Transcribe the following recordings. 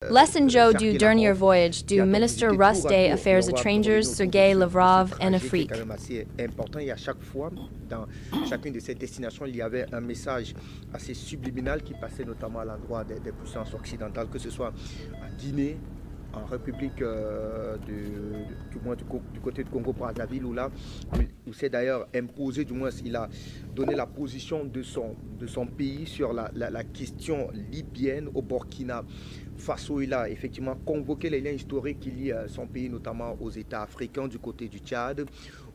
L'essenjo du dernier voyage du ministre russe des Affaires étrangères Sergei Lavrov en Afrique. C'est quand même assez important et à chaque fois, dans chacune de ces destinations, il y avait un message assez subliminal qui passait notamment à l'endroit des puissances occidentales, que ce soit en Guinée, en République du côté du Congo-Brazzaville, où c'est d'ailleurs imposé, du moins il a donné la position de son pays sur la question libyenne au Burkina Faso. Il a effectivement convoqué les liens historiques qui lient son pays notamment aux États africains du côté du Tchad,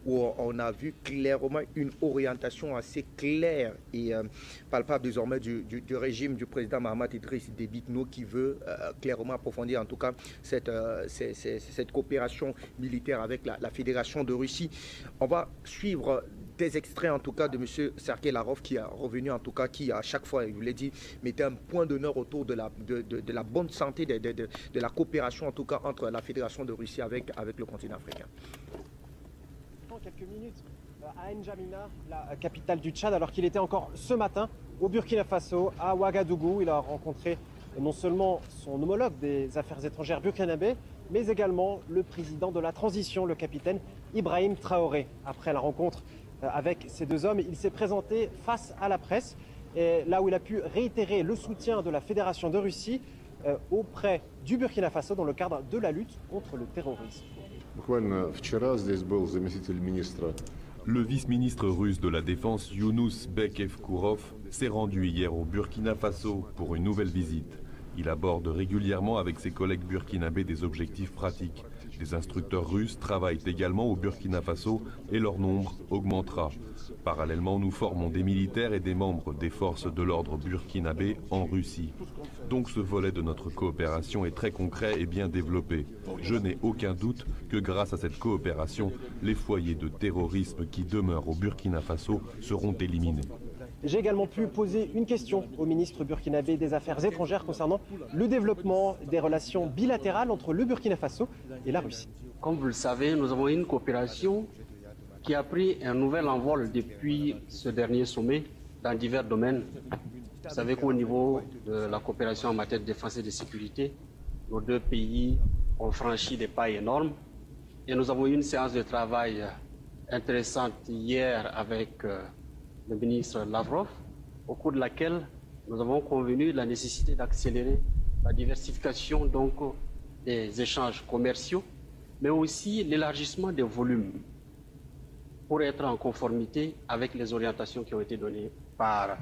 où on a vu clairement une orientation assez claire et palpable désormais du régime du président Mahamat Idriss Déby Itno, qui veut clairement approfondir en tout cas cette coopération militaire avec la Fédération de Russie. On va suivre des extraits en tout cas de M. Sergei Lavrov, qui est revenu en tout cas, qui à chaque fois, je vous l'ai dit, mettait un point d'honneur autour de la bonne santé, de la coopération en tout cas entre la Fédération de Russie avec le continent africain. Quelques minutes à N'Djamena, la capitale du Tchad, alors qu'il était encore ce matin au Burkina Faso, à Ouagadougou. Il a rencontré non seulement son homologue des affaires étrangères burkinabé, mais également le président de la transition, le capitaine Ibrahim Traoré. Après la rencontre avec ces deux hommes, il s'est présenté face à la presse, et là où il a pu réitérer le soutien de la Fédération de Russie auprès du Burkina Faso dans le cadre de la lutte contre le terrorisme. Le vice-ministre russe de la Défense, Younous Bek-Evkourov, s'est rendu hier au Burkina Faso pour une nouvelle visite. Il aborde régulièrement avec ses collègues burkinabés des objectifs pratiques. Des instructeurs russes travaillent également au Burkina Faso et leur nombre augmentera. Parallèlement, nous formons des militaires et des membres des forces de l'ordre burkinabé en Russie. Donc ce volet de notre coopération est très concret et bien développé. Je n'ai aucun doute que grâce à cette coopération, les foyers de terrorisme qui demeurent au Burkina Faso seront éliminés. J'ai également pu poser une question au ministre burkinabé des Affaires étrangères concernant le développement des relations bilatérales entre le Burkina Faso et la Russie. Comme vous le savez, nous avons une coopération qui a pris un nouvel envol depuis ce dernier sommet dans divers domaines. Vous savez qu'au niveau de la coopération en matière de défense et de sécurité, nos deux pays ont franchi des pas énormes. Et nous avons eu une séance de travail intéressante hier avec le ministre Lavrov, au cours de laquelle nous avons convenu de la nécessité d'accélérer la diversification donc des échanges commerciaux, mais aussi l'élargissement des volumes pour être en conformité avec les orientations qui ont été données par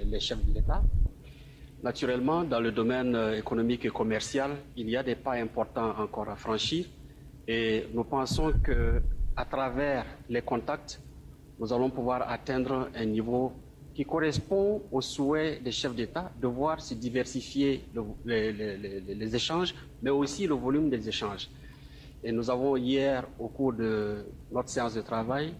les chefs de l'État. Naturellement, dans le domaine économique et commercial, il y a des pas importants encore à franchir et nous pensons qu'à travers les contacts, nous allons pouvoir atteindre un niveau qui correspond au souhait des chefs d'État de voir se diversifier les échanges, mais aussi le volume des échanges. Et nous avons hier, au cours de notre séance de travail,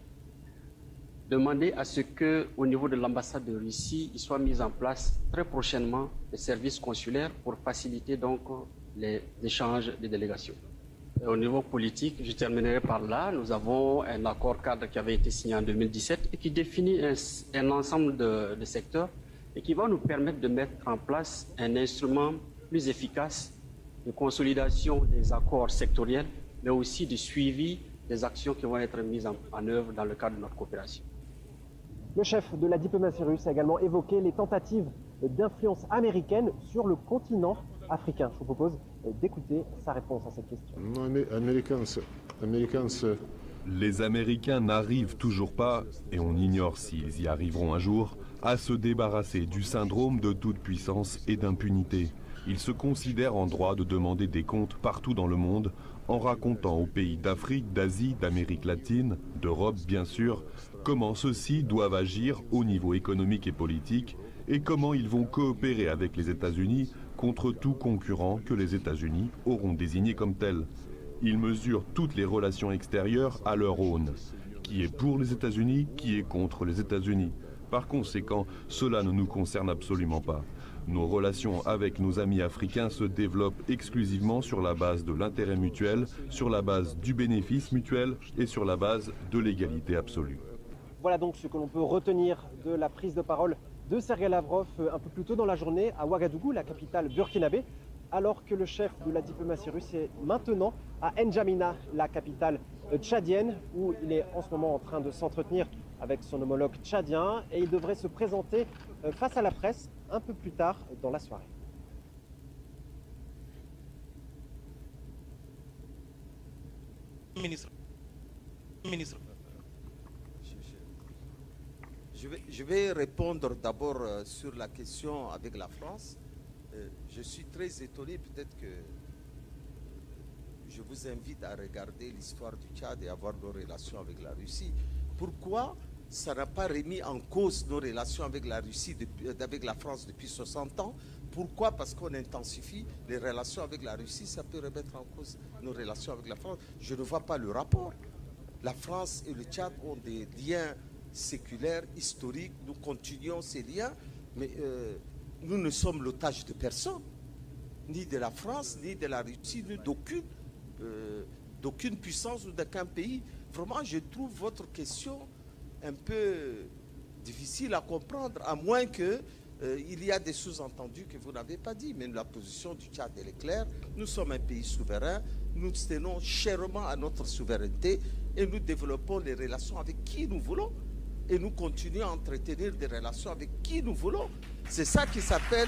demandé à ce qu'au niveau de l'ambassade de Russie, il soit mis en place très prochainement des services consulaires pour faciliter donc les échanges des délégations. Au niveau politique, je terminerai par là. Nous avons un accord cadre qui avait été signé en 2017 et qui définit un ensemble de secteurs et qui va nous permettre de mettre en place un instrument plus efficace de consolidation des accords sectoriels, mais aussi de suivi des actions qui vont être mises en œuvre dans le cadre de notre coopération. Le chef de la diplomatie russe a également évoqué les tentatives d'influence américaine sur le continent africain. Je vous propose d'écouter sa réponse à cette question. Les Américains n'arrivent toujours pas, et on ignore s'ils y arriveront un jour, à se débarrasser du syndrome de toute puissance et d'impunité. Ils se considèrent en droit de demander des comptes partout dans le monde, en racontant aux pays d'Afrique, d'Asie, d'Amérique latine, d'Europe bien sûr, comment ceux-ci doivent agir au niveau économique et politique, et comment ils vont coopérer avec les États-Unis contre tout concurrent que les États-Unis auront désigné comme tel. Ils mesurent toutes les relations extérieures à leur aune. Qui est pour les États-Unis, qui est contre les États-Unis. Par conséquent, cela ne nous concerne absolument pas. Nos relations avec nos amis africains se développent exclusivement sur la base de l'intérêt mutuel, sur la base du bénéfice mutuel et sur la base de l'égalité absolue. Voilà donc ce que l'on peut retenir de la prise de parole de Sergei Lavrov un peu plus tôt dans la journée à Ouagadougou, la capitale burkinabé. alors que le chef de la diplomatie russe est maintenant à N'Djamena, la capitale tchadienne, où il est en ce moment en train de s'entretenir avec son homologue tchadien, et il devrait se présenter face à la presse un peu plus tard dans la soirée. Ministre. Je vais répondre d'abord sur la question avec la France. Je suis très étonné, peut-être que je vous invite à regarder l'histoire du Tchad et à voir nos relations avec la Russie. Pourquoi ça n'a pas remis en cause nos relations avec la Russie, avec la France depuis 60 ans? Pourquoi? Parce qu'on intensifie les relations avec la Russie, ça peut remettre en cause nos relations avec la France. Je ne vois pas le rapport. La France et le Tchad ont des liens séculaires, historiques, nous continuons ces liens, mais nous ne sommes l'otage de personne, ni de la France, ni de la Russie, ni d'aucune puissance ou d'aucun pays. Vraiment, je trouve votre question un peu difficile à comprendre, à moins que il y a des sous-entendus que vous n'avez pas dit. Mais la position du Tchad, elle est claire. Nous sommes un pays souverain, nous tenons chèrement à notre souveraineté et nous développons les relations avec qui nous voulons. Et nous continuons à entretenir des relations avec qui nous voulons. C'est ça qui s'appelle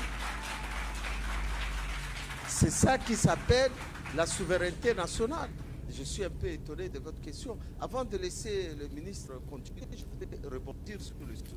la souveraineté nationale. Je suis un peu étonné de votre question. Avant de laisser le ministre continuer, je vais rebondir sur le sujet.